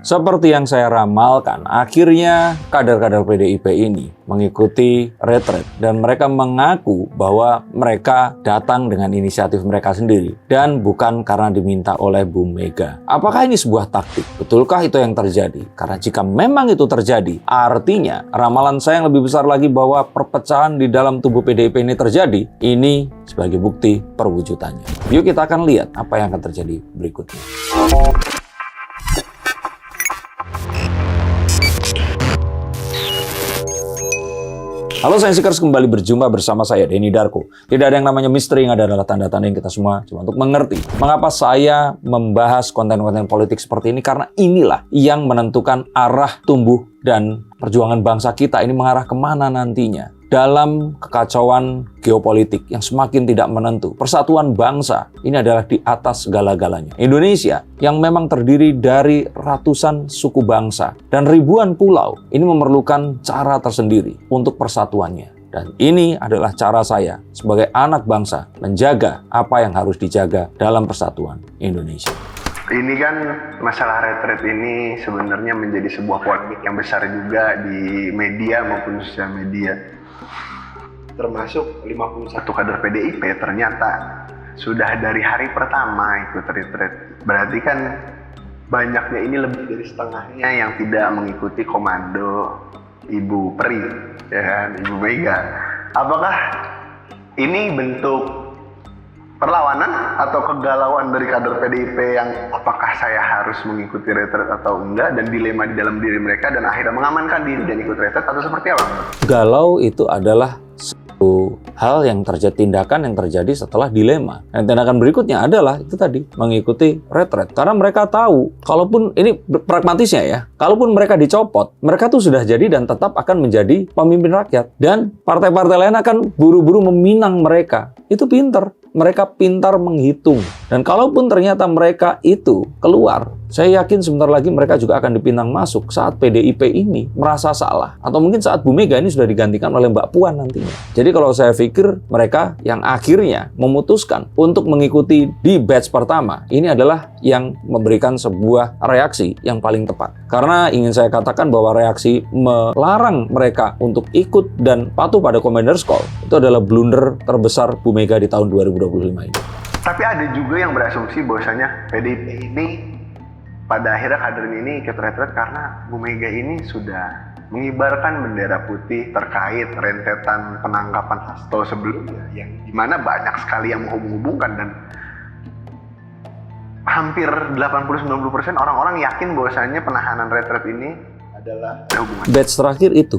Seperti yang saya ramalkan, akhirnya kader-kader PDIP ini mengikuti retret dan mereka mengaku bahwa mereka datang dengan inisiatif mereka sendiri dan bukan karena diminta oleh Bu Mega. Apakah ini sebuah taktik? Betulkah itu yang terjadi? Karena jika memang itu terjadi, artinya ramalan saya yang lebih besar lagi bahwa perpecahan di dalam tubuh PDIP ini terjadi, ini sebagai bukti perwujudannya. Yuk kita akan lihat apa yang akan terjadi berikutnya. Halo Sainsikers, kembali berjumpa bersama saya Denny Darko. Tidak ada yang namanya misteri, yang ada adalah tanda-tanda yang kita semua cuma untuk mengerti. Mengapa saya membahas konten-konten politik seperti ini? Karena inilah yang menentukan arah tumbuh dan perjuangan bangsa kita ini mengarah kemana nantinya. Dalam kekacauan geopolitik yang semakin tidak menentu, persatuan bangsa ini adalah di atas segala-galanya. Indonesia yang memang terdiri dari ratusan suku bangsa dan ribuan pulau ini memerlukan cara tersendiri untuk persatuannya. Dan ini adalah cara saya sebagai anak bangsa menjaga apa yang harus dijaga dalam persatuan Indonesia. Ini kan masalah retret ini sebenarnya menjadi sebuah polemik yang besar juga di media maupun sosial media. Termasuk 51 kader PDIP ternyata sudah dari hari pertama ikut retret. Berarti kan banyaknya ini lebih dari setengahnya yang tidak mengikuti komando Ibu Peri, ya kan, Ibu Mega. Apakah ini bentuk perlawanan atau kegalauan dari kader PDIP yang apakah saya harus mengikuti retret atau enggak, dan dilema di dalam diri mereka dan akhirnya mengamankan diri dan ikut retret, atau seperti apa? Galau itu adalah satu hal yang terjadi, tindakan yang terjadi setelah dilema. Dan tindakan berikutnya adalah itu tadi, mengikuti retret. Karena mereka tahu, kalaupun ini pragmatisnya ya, kalaupun mereka dicopot, mereka tuh sudah jadi dan tetap akan menjadi pemimpin rakyat. Dan partai-partai lain akan buru-buru meminang mereka. Itu pinter. Mereka pintar menghitung. Dan kalaupun ternyata mereka itu keluar, saya yakin sebentar lagi mereka juga akan dipinang masuk saat PDIP ini merasa salah. Atau mungkin saat Bu Mega ini sudah digantikan oleh Mbak Puan nantinya. Jadi kalau saya pikir mereka yang akhirnya memutuskan untuk mengikuti di batch pertama, ini adalah yang memberikan sebuah reaksi yang paling tepat. Karena ingin saya katakan bahwa reaksi melarang mereka untuk ikut dan patuh pada Commander's Call itu adalah blunder terbesar Bu Mega di tahun 2025 ini. Tapi ada juga yang berasumsi bahwasanya PDIP ini pada akhirnya kader ini ikut retret karena Bu Mega ini sudah mengibarkan bendera putih terkait rentetan penangkapan Hasto sebelumnya, yang dimana banyak sekali yang menghubung-hubungkan, dan hampir 80-90% orang-orang yakin bahwasanya penahanan retret ini adalah hubungan. Batch terakhir itu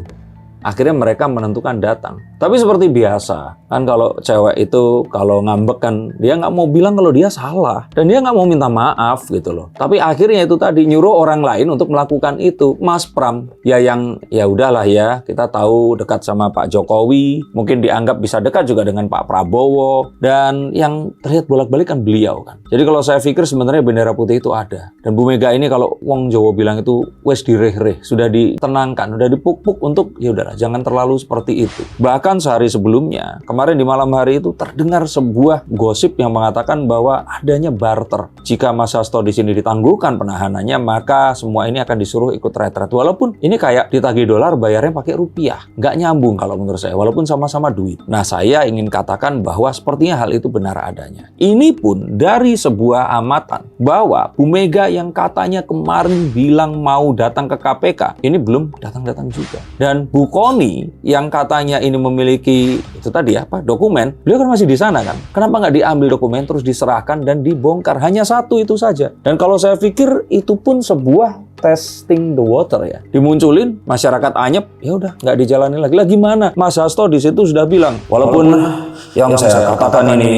akhirnya mereka menentukan datang. Tapi seperti biasa, kan kalau cewek itu kalau ngambek kan dia nggak mau bilang kalau dia salah. Dan dia nggak mau minta maaf gitu loh. Tapi akhirnya itu tadi nyuruh orang lain untuk melakukan itu. Mas Pram, ya yang ya udahlah ya, kita tahu dekat sama Pak Jokowi. Mungkin dianggap bisa dekat juga dengan Pak Prabowo. Dan yang terlihat bolak-balik kan beliau kan. Jadi kalau saya pikir sebenarnya bendera putih itu ada. Dan Bu Mega ini kalau wong Jawa bilang itu wes direh-reh, sudah ditenangkan, sudah dipuk-puk untuk ya udahlah jangan terlalu seperti itu. Bahkan sehari sebelumnya, kemarin di malam hari itu terdengar sebuah gosip yang mengatakan bahwa adanya barter. Jika Mas Hasto di sini ditangguhkan penahanannya, maka semua ini akan disuruh ikut retret. Walaupun ini kayak ditagih dolar, bayarnya pakai rupiah. Nggak nyambung kalau menurut saya, walaupun sama-sama duit. Nah, saya ingin katakan bahwa sepertinya hal itu benar adanya. Ini pun dari sebuah amatan bahwa Bu Mega yang katanya kemarin bilang mau datang ke KPK, ini belum datang-datang juga. Dan Bu Kony yang katanya ini memiliki itu tadi apa dokumen, beliau kan masih di sana kan. Kenapa nggak diambil dokumen terus diserahkan dan dibongkar? Hanya satu itu saja. Dan kalau saya pikir itu pun sebuah testing the water ya. Dimunculin, masyarakat anyep, ya udah nggak dijalani lagi. Lah gimana? Mas Hasto di situ sudah bilang, walaupun yang saya katakan ini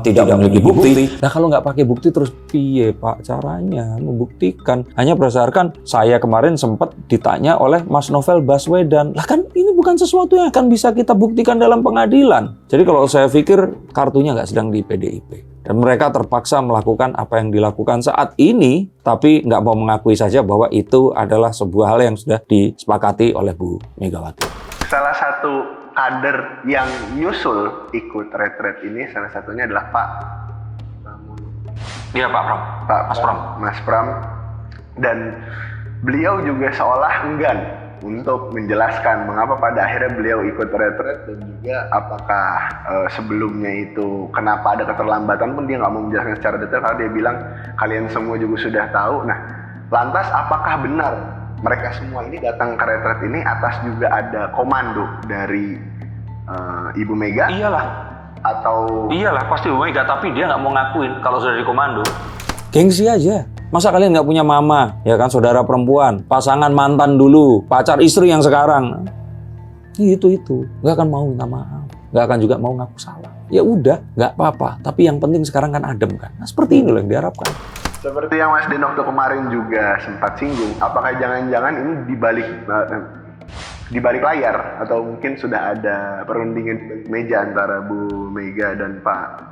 tidak memiliki bukti. Nah kalau nggak pakai bukti terus piye Pak caranya membuktikan? Hanya berdasarkan saya kemarin sempat ditanya oleh Mas Novel Baswedan. Lah kan ini bukan sesuatu yang akan bisa kita buktikan dalam pengadilan. Jadi kalau saya pikir kartunya nggak sedang di PDIP. Dan mereka terpaksa melakukan apa yang dilakukan saat ini, tapi nggak mau mengakui saja bahwa itu adalah sebuah hal yang sudah disepakati oleh Bu Megawati. Salah satu kader yang nyusul ikut retret ini, salah satunya adalah Pak Iya Pak Pram. Mas Pram. Dan beliau juga seolah enggan untuk menjelaskan mengapa pada akhirnya beliau ikut retret, dan juga apakah sebelumnya itu kenapa ada keterlambatan pun dia nggak mau menjelaskan secara detail, karena dia bilang kalian semua juga sudah tahu. Nah, lantas apakah benar mereka semua ini datang ke retret ini atas juga ada komando dari Ibu Mega? Iyalah. Atau Iyalah, pasti Ibu Mega, tapi dia nggak mau ngakuin kalau sudah dikomando. Gengsi aja. Masa kalian nggak punya mama, ya kan, saudara perempuan, pasangan mantan dulu, pacar istri yang sekarang. Itu. Nggak akan mau minta maaf. Nggak akan juga mau ngaku salah. Ya udah, nggak apa-apa. Tapi yang penting sekarang kan adem kan. Nah, seperti ini loh yang diharapkan. seperti yang Mas Den waktu kemarin juga sempat singgung, apakah jangan-jangan ini di balik layar, atau mungkin sudah ada perundingan di balik meja antara Bu Mega dan Pak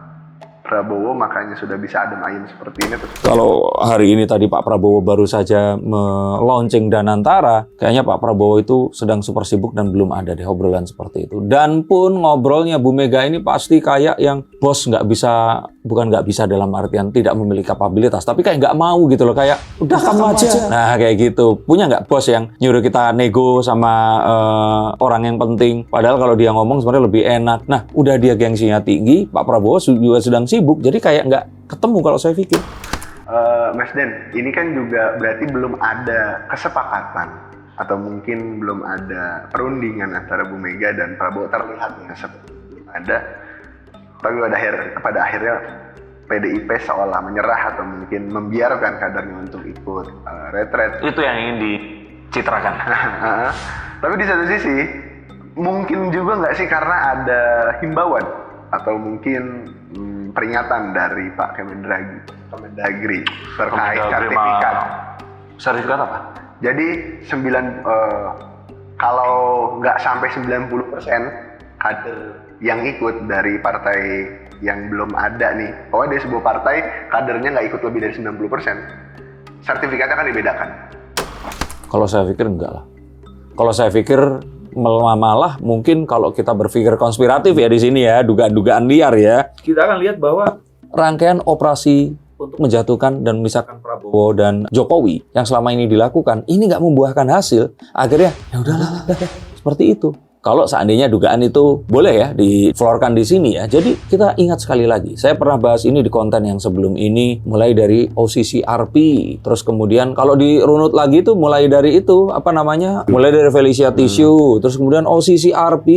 Prabowo, makanya sudah bisa adem ayem seperti ini. Kalau hari ini tadi Pak Prabowo baru saja meluncing Danantara, kayaknya Pak Prabowo itu sedang super sibuk dan belum ada deh obrolan seperti itu. Dan pun ngobrolnya Bu Mega ini pasti kayak yang bos nggak bisa, bukan nggak bisa dalam artian tidak memiliki kapabilitas, tapi kayak nggak mau gitu loh, kayak udah kamu aja. Nah kayak gitu. Punya nggak bos yang nyuruh kita nego sama orang yang penting, padahal kalau dia ngomong sebenarnya lebih enak. Nah udah dia gengsinya tinggi, Pak Prabowo juga sedang sibuk, jadi kayak nggak ketemu kalau saya pikir. Mas Den, ini kan juga berarti belum ada kesepakatan atau mungkin belum ada perundingan antara Bu Mega dan Prabowo, terlihatnya seperti belum ada. Tapi pada akhirnya PDIP seolah menyerah atau mungkin membiarkan kadernya untuk ikut retret. Itu yang ingin dicitrakan. Tapi di satu sisi mungkin juga nggak sih karena ada himbauan atau mungkin peringatan dari Pak Kemendagri terkait sertifikat. Sertifikat apa? Jadi kalau nggak sampai 90% kader yang ikut dari partai yang belum ada nih, pokoknya dari sebuah partai kadernya nggak ikut lebih dari 90%, sertifikatnya akan dibedakan. Kalau saya pikir enggak lah. Kalau saya pikir malah mungkin kalau kita berpikir konspiratif ya di sini ya, dugaan-dugaan liar ya, kita akan lihat bahwa rangkaian operasi untuk menjatuhkan dan memisahkan Prabowo dan Jokowi yang selama ini dilakukan ini nggak membuahkan hasil, akhirnya ya udahlah seperti itu. Kalau seandainya dugaan itu boleh ya diflorkan di sini ya. Jadi kita ingat sekali lagi, saya pernah bahas ini di konten yang sebelum ini, mulai dari OCCRP, terus kemudian kalau dirunut lagi itu mulai dari itu mulai dari Felicia Tissue, terus kemudian OCCRP,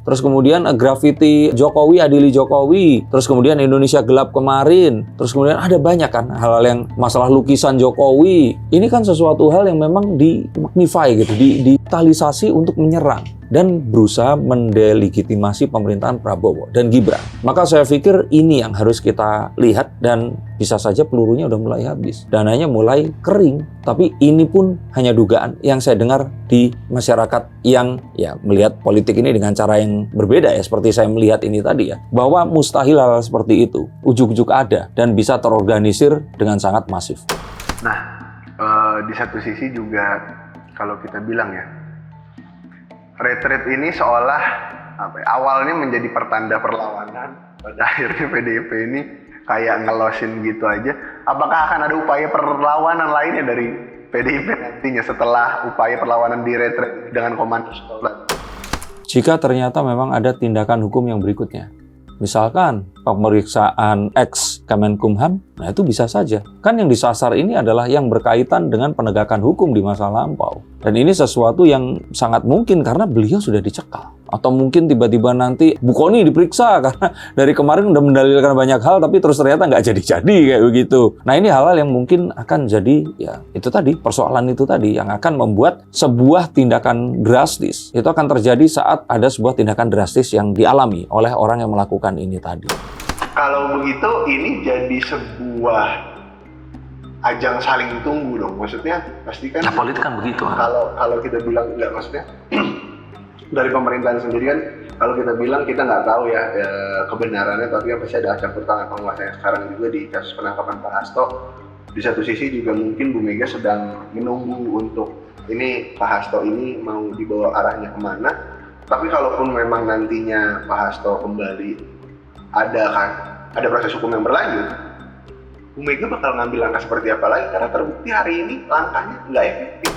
terus kemudian Graffiti Jokowi, Adili Jokowi, terus kemudian Indonesia Gelap kemarin, terus kemudian ada banyak kan hal-hal yang masalah lukisan Jokowi. Ini kan sesuatu hal yang memang di-magnify gitu, ditalisasi untuk menyerang dan berusaha mendelegitimasi pemerintahan Prabowo dan Gibran. Maka saya pikir ini yang harus kita lihat, dan bisa saja pelurunya udah mulai habis, dananya mulai kering. Tapi ini pun hanya dugaan yang saya dengar di masyarakat yang ya melihat politik ini dengan cara yang berbeda ya, seperti saya melihat ini tadi ya, bahwa mustahil hal seperti itu ujuk-ujuk ada dan bisa terorganisir dengan sangat masif. Nah, di satu sisi juga kalau kita bilang ya, retret ini seolah awalnya menjadi pertanda perlawanan, pada akhirnya PDIP ini kayak ngelosin gitu aja. Apakah akan ada upaya perlawanan lainnya dari PDIP nantinya setelah upaya perlawanan di retret dengan komando sekolah? Jika ternyata memang ada tindakan hukum yang berikutnya, misalkan pemeriksaan ex Kemenkumham, nah itu bisa saja. Kan yang disasar ini adalah yang berkaitan dengan penegakan hukum di masa lampau. Dan ini sesuatu yang sangat mungkin karena beliau sudah dicekal. Atau mungkin tiba-tiba nanti Bu Kony diperiksa karena dari kemarin udah mendalilkan banyak hal tapi terus ternyata nggak jadi-jadi kayak begitu. Nah ini hal-hal yang mungkin akan jadi ya itu tadi, persoalan itu tadi yang akan membuat sebuah tindakan drastis. Itu akan terjadi saat ada sebuah tindakan drastis yang dialami oleh orang yang melakukan ini tadi. Kalau begitu ini jadi sebuah ajang saling tunggu dong. Maksudnya pasti kan. Nah, politik kan begitu. Kalau kita bilang nggak, maksudnya dari pemerintahan sendiri kan, kalau kita bilang kita nggak tahu ya kebenarannya, tapi pasti ada campur tangan penguasa yang sekarang juga di kasus penangkapan Pak Hasto. Di satu sisi juga mungkin Bu Mega sedang menunggu untuk ini Pak Hasto ini mau dibawa arahnya kemana. Tapi kalaupun memang nantinya Pak Hasto kembali ada proses hukum yang berlanjut, Bu Mega bakal ngambil langkah seperti apa lagi, karena terbukti hari ini langkahnya nggak efektif.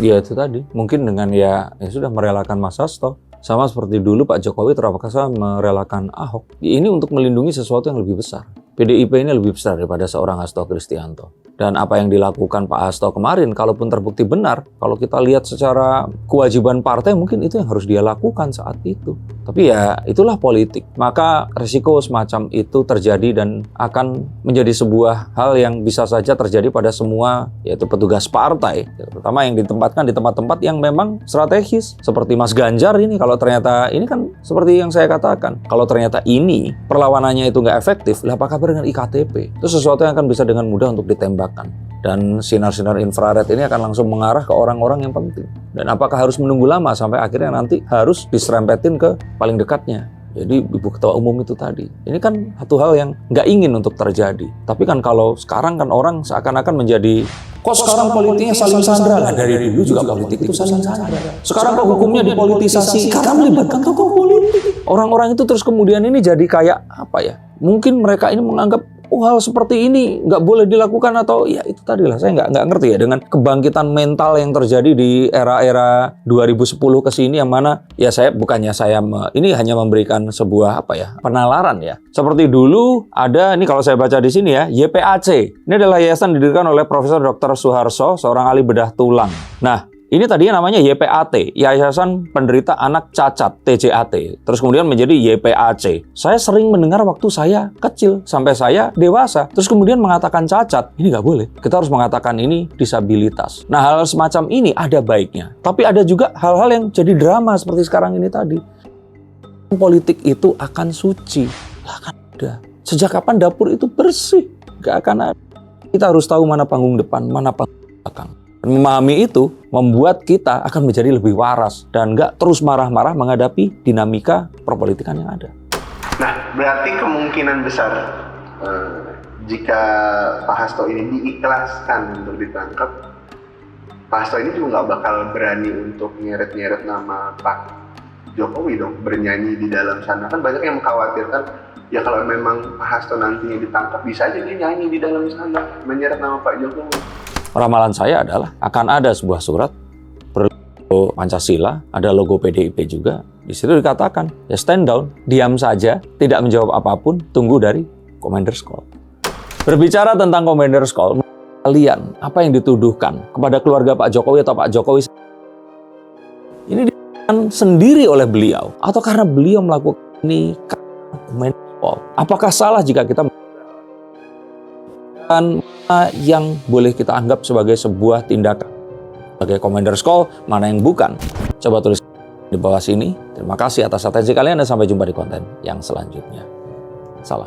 Ya itu tadi, mungkin dengan ya sudah merelakan Mas Hasto. Sama seperti dulu Pak Jokowi terpaksa merelakan Ahok. Ini untuk melindungi sesuatu yang lebih besar. PDIP ini lebih besar daripada seorang Hasto Kristianto. Dan apa yang dilakukan Pak Hasto kemarin, kalaupun terbukti benar, kalau kita lihat secara kewajiban partai, mungkin itu yang harus dia lakukan saat itu. Tapi ya itulah politik. Maka risiko semacam itu terjadi dan akan menjadi sebuah hal yang bisa saja terjadi pada semua, yaitu petugas partai. Terutama yang ditempatkan di tempat-tempat yang memang strategis. Seperti Mas Ganjar ini, kalau ternyata ini kan seperti yang saya katakan, kalau ternyata ini perlawanannya itu nggak efektif, lah apa kabar dengan IKTP? Itu sesuatu yang akan bisa dengan mudah untuk ditembakkan. Dan sinar-sinar infrared ini akan langsung mengarah ke orang-orang yang penting. Dan apakah harus menunggu lama sampai akhirnya nanti harus diserempetin ke paling dekatnya? Jadi Ibu Ketua Umum itu tadi. Ini kan satu hal yang nggak ingin untuk terjadi. Tapi kan kalau sekarang kan orang seakan-akan menjadi, kok sekarang politiknya saling sandra? Lah dari dulu juga politik itu saling sandra. Sekarang kok hukumnya dipolitisasi? Karena melibatkan tokoh politik. Orang-orang itu terus kemudian ini jadi kayak apa ya? Mungkin mereka ini menganggap hal seperti ini nggak boleh dilakukan, atau ya itu tadi lah, saya nggak ngerti ya dengan kebangkitan mental yang terjadi di era-era 2010 ke sini, yang mana ya ini hanya memberikan sebuah penalaran ya. Seperti dulu ada, ini kalau saya baca di sini ya, YPAC. Ini adalah yayasan didirikan oleh Profesor Dr. Suharso, seorang ahli bedah tulang. Nah, ini tadinya namanya YPAT, Yayasan Penderita Anak Cacat, TJAT. Terus kemudian menjadi YPAC. Saya sering mendengar waktu saya kecil, sampai saya dewasa. Terus kemudian mengatakan cacat, ini nggak boleh. Kita harus mengatakan ini disabilitas. Nah, hal semacam ini ada baiknya. Tapi ada juga hal-hal yang jadi drama seperti sekarang ini tadi. Politik itu akan suci. Lah kan udah. Sejak kapan dapur itu bersih? Nggak akan ada. Kita harus tahu mana panggung depan, mana panggung belakang. Memahami itu membuat kita akan menjadi lebih waras dan nggak terus marah-marah menghadapi dinamika perpolitikan yang ada. Nah, berarti kemungkinan besar jika Pak Hasto ini diikhlaskan untuk ditangkap, Pak Hasto ini juga nggak bakal berani untuk nyeret-nyeret nama Pak Jokowi dong, bernyanyi di dalam sana. Kan banyak yang mengkhawatirkan, ya kalau memang Pak Hasto nantinya ditangkap, bisa aja dia nyanyi di dalam sana, menyeret nama Pak Jokowi. Ramalan saya adalah akan ada sebuah surat berlogo Pancasila, ada logo PDIP juga. Di situ dikatakan, ya stand down, diam saja, tidak menjawab apapun, tunggu dari Commander's Call. Berbicara tentang Commander's Call, kalian apa yang dituduhkan kepada keluarga Pak Jokowi atau Pak Jokowi ini dituduhkan sendiri oleh beliau, atau karena beliau melakukan ini Commander's Call? Apakah salah jika kita yang boleh kita anggap sebagai sebuah tindakan sebagai Commander's Call, mana yang bukan? Coba tulis di bawah sini. Terima kasih atas atensi kalian dan sampai jumpa di konten yang selanjutnya. Salam.